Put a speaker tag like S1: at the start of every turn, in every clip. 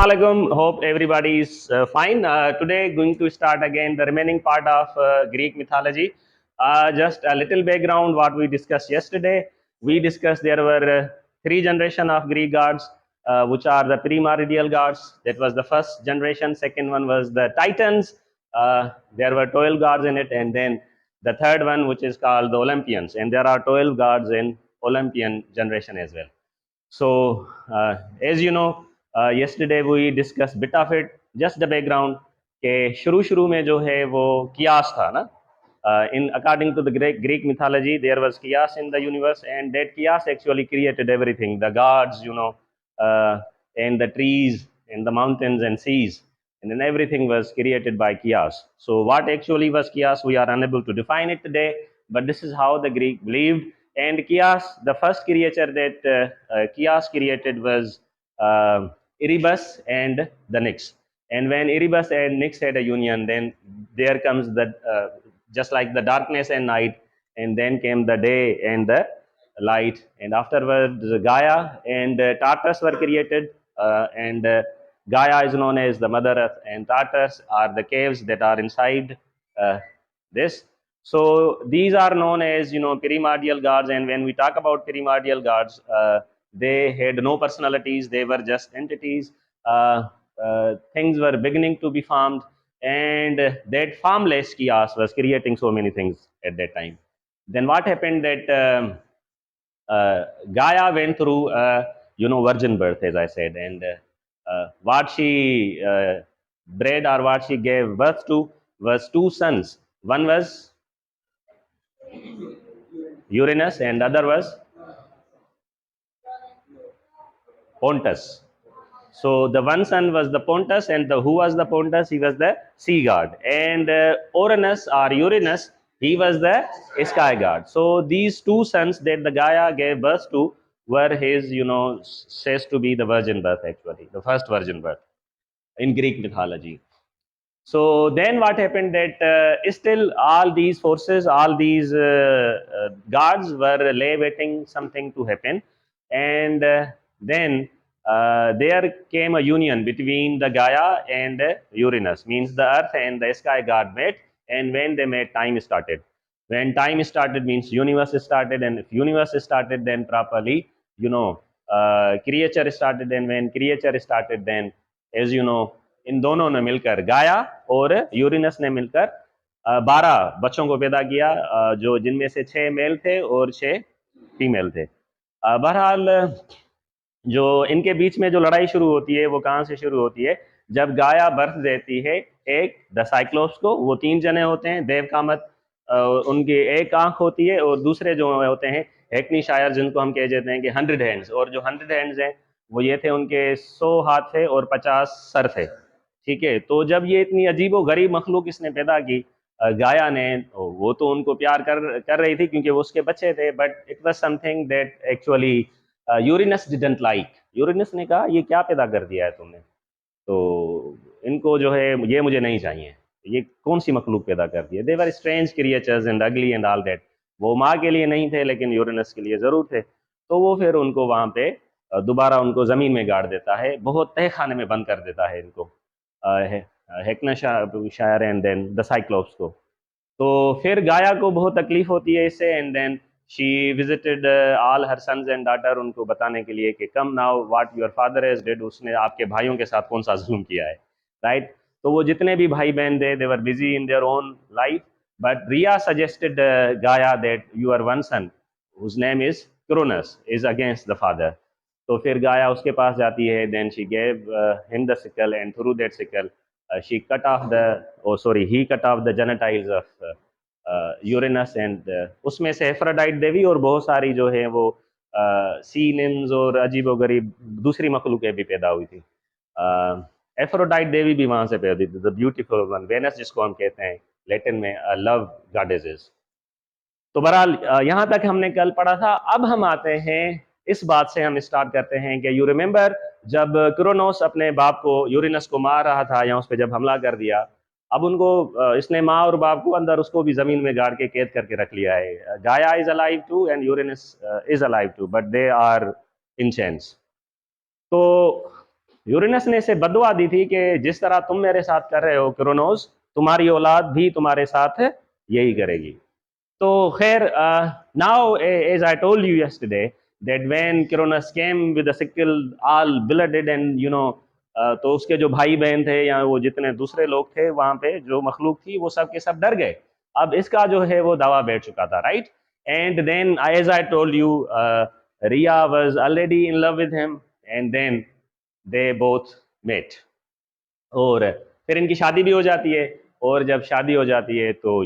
S1: Assalamualaikum. Hope everybody is fine. Today, going to start again the remaining part of Greek mythology. Just a little background what we discussed yesterday. We discussed there were three generations of Greek gods, which are the primordial gods. That was the first generation. Second one was the Titans. There were 12 gods in it, and then the third one, which is called the Olympians, and there are 12 gods in Olympian generation as well. So, as you know, yesterday we discussed bit of it, just the background कि शुरू में जो है वो कियास था ना. In according to the Greek mythology, there was chaos in the universe, and that chaos actually created everything. The gods, and the trees, and the mountains and seas, and then everything was created by chaos. So, what actually was chaos, we are unable to define it today, but this is how the Greek believed. And chaos, the first creature that chaos created was Erebus and the Nyx. And when Erebus and Nyx had a union, then there comes the just like the darkness and night, and then came the day and the light, and afterwards Gaia and Tartarus were created, and Gaia is known as the mother earth, and Tartarus are the caves that are inside this. So these are known as primordial gods, and when we talk about primordial gods, they had no personalities; they were just entities. Things were beginning to be formed, and that formless chaos was creating so many things at that time. Then what happened that Gaia went through virgin birth, as I said, and what she bred or what she gave birth to was two sons. One was Uranus, and other was Pontus. So the one son was the Pontus, and who was the Pontus? He was the sea god, and Uranus or Uranus, he was the sky god. So these two sons that the Gaia gave birth to were his, says to be the virgin birth, actually, the first virgin birth in Greek mythology. So then what happened that still all these forces, all these gods were waiting something to happen, and then there came a union between the Gaia and Uranus, means the earth and the sky god met, and when they met, time started. When time started means universe started, and if universe started, then properly, creature started, and when creature started, then as you know, इन दोनों ने मिलकर गाया और Uranus ने मिलकर 12 बच्चों को पैदा किया, जो जिनमें से 6 मेल थे और 6 फीमेल थे. बहरहाल जो इनके बीच में जो लड़ाई शुरू होती है वो कहाँ से शुरू होती है, जब गाया बर्थ देती है एक द साइक्लोप्स को. वो 3 जने होते हैं, देव कामत, उनकी एक आंख होती है, और दूसरे जो होते हैं हेक्नी शायर, जिनको हम कह देते हैं कि 100 हैंड्स, और जो 100 हैंड्स हैं वो ये थे, उनके 100 हाथ थे और 50 सर थे. ठीक है, तो जब ये इतनी अजीबो गरीब मखलूक इसने पैदा की, गाया ने, वो तो उनको प्यार कर रही थी क्योंकि वो उसके बच्चे थे, but it was something that actually Uranus didn't like. Uranus ने कहा ये क्या पैदा कर दिया है तुमने, तो इनको जो है ये मुझे नहीं चाहिए, ये कौन सी मखलूक पैदा कर दी है. दे वर स्ट्रेंज क्रिएचर्स एंड अगली एंड ऑल दैट. वो माँ के लिए नहीं थे लेकिन यूरेनस के लिए जरूर थे. तो वो फिर उनको वहां पे दोबारा उनको जमीन में गाड़ देता है, बहुत तह खाने में बंद कर देता है इनको, हेक्ना शायर एंड देन द साइक्लोप्स को. तो फिर गाया को बहुत तकलीफ होती है इससे, and then she visited all her sons and daughter, उनको बताने के लिए कि come now what your father has did, उसने आपके भाइयों के साथ कौन सा जुल्म किया है, राइट. तो वो जितने भी भाई बहन थे, they were busy in their own life, but Rhea suggested Gaia that your one son whose name is Cronus is against the father. तो फिर गाया उसके पास जाती है, then she gave him the sickle, and through that sickle she cut off he cut off the genitals of Uranus, and उसमें से Aphrodite देवी और बहुत सारी जो है वो सी निम्स और अजीबोगरीब दूसरी मखलूकें भी पैदा हुई थी. एफ्रोडाइट देवी भी वहां से पैदा हुई थी, द ब्यूटीफुल वन, वेनस जिसको हम कहते हैं लैटिन में लव गॉडेसेस. तो बहरहाल यहाँ तक हमने कल पढ़ा था. अब हम आते हैं, इस बात से हम स्टार्ट करते हैं कि यू रिमेंबर जब क्रोनोस अपने बाप को, यूरेनस को मार रहा था, या उस पर जब हमला कर दिया, अब उनको इसने माँ और बाप को अंदर उसको भी जमीन में गाड़ के कैद करके रख लिया है. Gaia is alive too and Uranus is alive too, but they are in chains. तो यूरेनस ने इसे बददुआ दी थी कि जिस तरह तुम मेरे साथ कर रहे हो क्रोनोस, तुम्हारी औलाद भी तुम्हारे साथ यही करेगी। तो खैर, now as I told you yesterday that when Cronus came with a sickle all blooded and तो उसके जो भाई बहन थे या वो जितने दूसरे लोग थे वहां पे जो मखलूक थी वो सब के सब डर गए। अब इसका जो है वो दावा बैठ चुका था, right. And then as I told you, Rhea was already in love with him, and then they both met. और फिर इनकी शादी भी हो जाती है। और जब शादी हो जाती है तो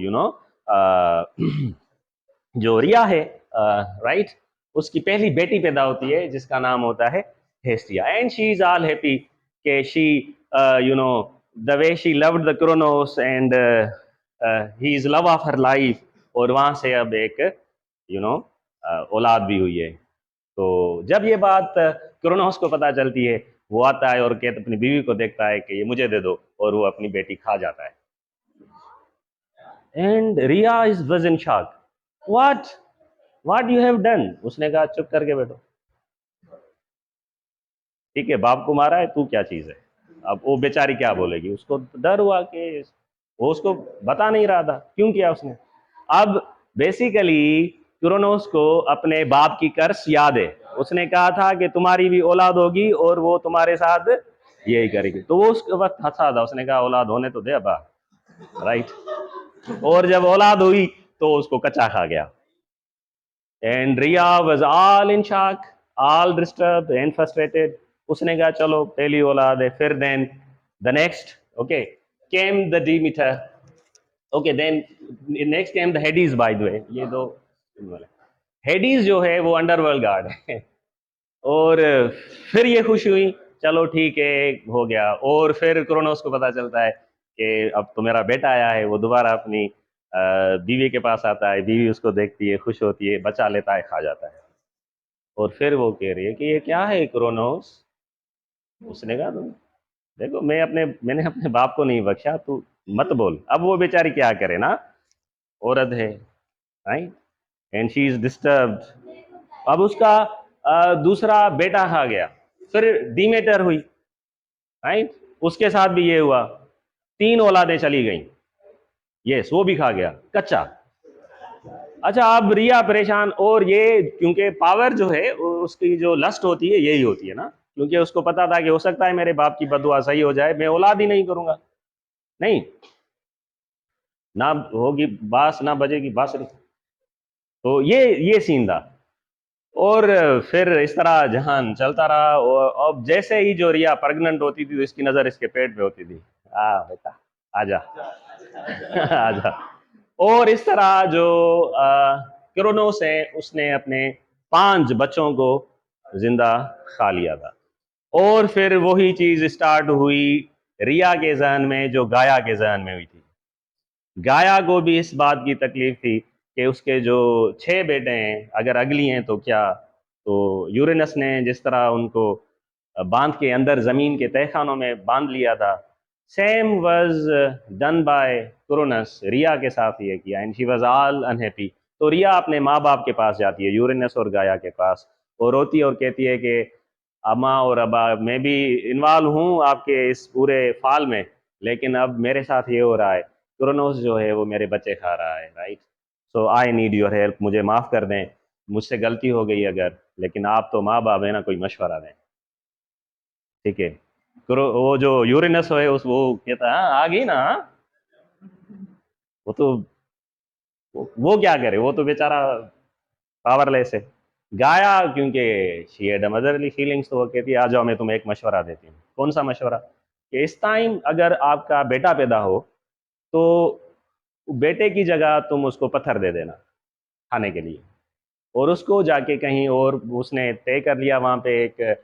S1: जो रिया है, राइट, उसकी पहली बेटी पैदा होती है जिसका नाम होता है Hestia, and she is all happy कि she you know the way she loved the Cronos and he is love of her life. और वहां से अब एक यू नो औलाद भी हुई है। तो जब ये बात क्रोनोस को पता चलती है, वो आता है और कहते अपनी बीवी को देखता है कि ये मुझे दे दो, और वो अपनी बेटी खा जाता है। And Rhea is was in shock. What what you have done? उसने कहा चुप करके बैठो, ठीक है, बाप को मारा है, तू क्या चीज है। अब वो बेचारी क्या बोलेगी, उसको डर हुआ कि वो उसको बता नहीं रहा था क्यों किया उसने। अब बेसिकली क्रोनोस को अपने बाप की कर्स याद है। उसने कहा था कि तुम्हारी भी औलाद होगी और वो तुम्हारे साथ यही करेगी। तो वो उस वक्त हंसा था, उसने कहा औलाद होने तो दे अब्बा, राइट। और जब औलाद हुई तो उसको कच्चा खा गया। And Rhea was all in shock, all disturb and frustrated. उसने कहा चलो पहली औलाद है। फिर then the next, okay, came the Demeter. Okay, then next came the Hades. By the way, ये दो हेडीज जो है वो अंडरवर्ल्ड गार्ड है। और फिर ये खुश हुई, चलो ठीक है, हो गया। और फिर क्रोनोस को पता चलता है कि अब तो मेरा बेटा आया है। वो दोबारा अपनी बीवी के पास आता है, बीवी उसको देखती है, खुश होती है, बचा लेता है, खा जाता है। और फिर वो कह रही है कि ये क्या है क्रोनोस। उसने कहा तुम देखो, मैंने अपने बाप को नहीं बख्शा, तू मत बोल। अब वो बेचारी क्या करे ना, औरत है, right, and she is disturbed. अब उसका दूसरा बेटा खा गया। फिर डीमेटर हुई, राइट, उसके साथ भी ये हुआ। तीन औलादें चली गई। यस, वो भी खा गया कच्चा। अच्छा, अब रिया परेशान। और ये क्योंकि पावर जो है उसकी जो लस्ट होती है यही होती है ना, क्योंकि उसको पता था कि हो सकता है मेरे बाप की बदुआ सही हो जाए, मैं औलाद ही नहीं करूंगा। नहीं, ना होगी बास ना बजेगी बांसुरी। तो ये सीन था। और फिर इस तरह जहान चलता रहा। और अब जैसे ही जो रिया प्रेग्नेंट होती थी तो इसकी नजर इसके पेट पे होती थी। आ बेटा आजा, आजा। और इस तरह जो क्रोनोस है उसने अपने 5 बच्चों को जिंदा खा लिया था। और फिर वही चीज स्टार्ट हुई रिया के जहन में जो गाया के जहन में हुई थी। गाया को भी इस बात की तकलीफ थी कि उसके जो 6 बेटे हैं अगर अगली हैं तो क्या। तो यूरेनस ने जिस तरह उनको बांध के अंदर जमीन के तहखानों में बांध लिया था, same was done by Cronus. Rhea के साथ ये किया, and she was all unhappy. तो रिया अपने माँ बाप के पास जाती है, यूरेनस और गाया के पास, और रोती है और कहती है कि अम्मा और अब्बा, मैं भी इन्वॉल्व हूँ आपके इस पूरे फाल में, लेकिन अब मेरे साथ ये हो रहा है, क्रोनोस जो है वो मेरे बच्चे खा रहा है, right. So I need your help, मुझे माफ़ कर दें, मुझसे गलती हो गई अगर, लेकिन आप तो माँ बाप है ना, कोई मशवरा दें, ठीक है। वो जो यूरेनस है उस वो कहता है "हाँ, आ गई ना, हाँ?" वो तो वो क्या करे, वो तो बेचारा पावरलेस है। गाया क्योंकि she had a motherly feelings, तो वो कहती है आ जाओ मैं तुम्हें एक मशवरा देती हूँ। कौन सा मशवरा? कि इस टाइम अगर आपका बेटा पैदा हो तो बेटे की जगह तुम उसको पत्थर दे देना खाने के लिए, और उसको जाके कहीं और, उसने तय कर लिया वहां पे एक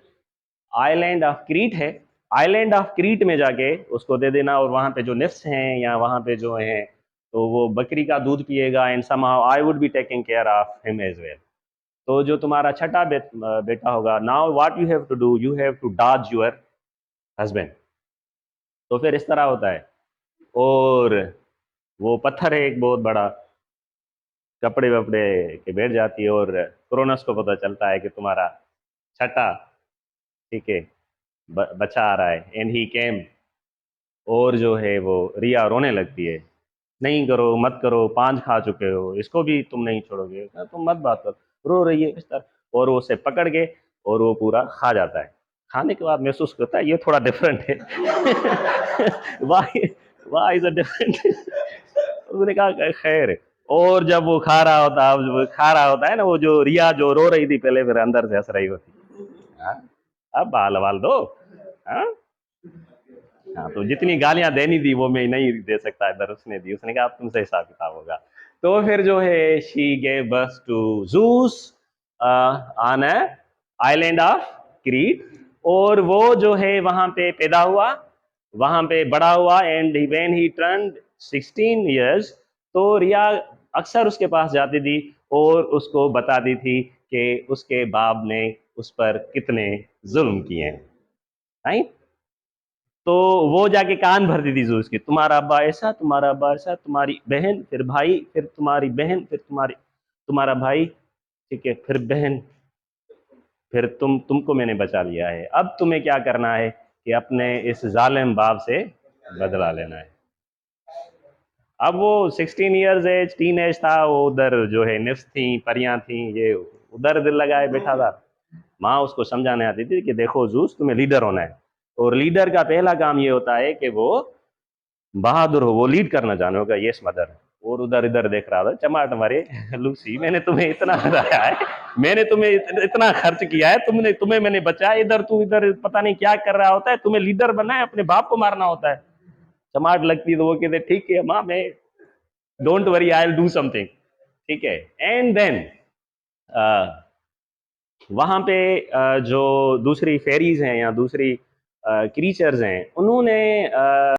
S1: आइलैंड ऑफ क्रीट है, आइलैंड ऑफ क्रीट में जाके उसको दे देना। और वहां पे जो निफ्स हैं या वहां पे जो हैं, तो वो बकरी का दूध पिएगा, and somehow I would be taking care of him as well. तो जो तुम्हारा छठा बेटा होगा, now what you have to do, you have to dodge your husband. तो फिर इस तरह होता है। और वो पत्थर है एक बहुत बड़ा, कपड़े वपड़े के बैठ जाती है, और क्रोनस को पता चलता है कि तुम्हारा छठा, ठीक है, बच्चा आ रहा है, एंड ही केम, और जो है वो रिया रोने लगती है, नहीं करो, मत करो, 5 खा चुके हो, इसको भी तुम नहीं छोड़ोगे, तुम मत बात करो, रो रही है इस तरह, और वो उसे पकड़ के और वो पूरा खा जाता है। खाने के बाद महसूस करता है ये थोड़ा डिफरेंट है। Why why is a different. उसने कहा खैर है। और जब वो खा रहा होता है ना, वो जो रिया जो रो रही थी पहले, फिर अंदर से हंस रही होती। हाँ, अब बाल वाल दो। हाँ, हाँ, तो जितनी गालियां देनी थी वो मैं नहीं दे सकता, इधर उसने दी, उसने कहा अब तुमसे हिसाब किताब होगा। तो फिर जो है she gave birth to Zeus on a island of Crete, और वो जो है वहां पे पैदा हुआ, वहां पे बड़ा हुआ, and when he turn 16 years, तो रिया अक्सर उसके पास जाती थी और उसको बताती थी कि उसके बाप ने उस पर कितने जुल्म किए हैं, राइट। तो वो जाके कान भरती थी जूस की, तुम्हारा अब्बा ऐसा, तुम्हारा अब्बा ऐसा, तुम्हारी बहन, फिर भाई, फिर तुम्हारी बहन, फिर तुम्हारा भाई, ठीक है, फिर बहन, फिर तुमको मैंने बचा लिया है, अब तुम्हें क्या करना है कि अपने इस जालिम बाप से बदला लेना है। अब वो 16 years एज, टीन एज था, वो उधर जो है निफ्स थी, परियां थी, ये उधर दिल लगाए बैठा था। माँ उसको समझाने आती थी कि देखो जूस, तुम्हें लीडर होना है, और लीडर का पहला काम ये होता है कि वो बहादुर हो, वो लीड करना जाने होगा, यस मदर। और उधर इधर देख रहा था, चमाट मारे, लूसी मैंने तुम्हें इतना बताया है, मैंने तुम्हें इतना खर्च किया है, तुम्हें मैंने बचाया, इधर तू इधर पता नहीं क्या कर रहा होता है, तुम्हें लीडर बनना है, अपने बाप को मारना होता है। चमाट लगती है तो वो कहते ठीक है माँ, मैं don't worry, I will do something, ठीक है। एंड देन वहां पे जो दूसरी फेरीज हैं या दूसरी क्रीचर्स हैं, उन्होंने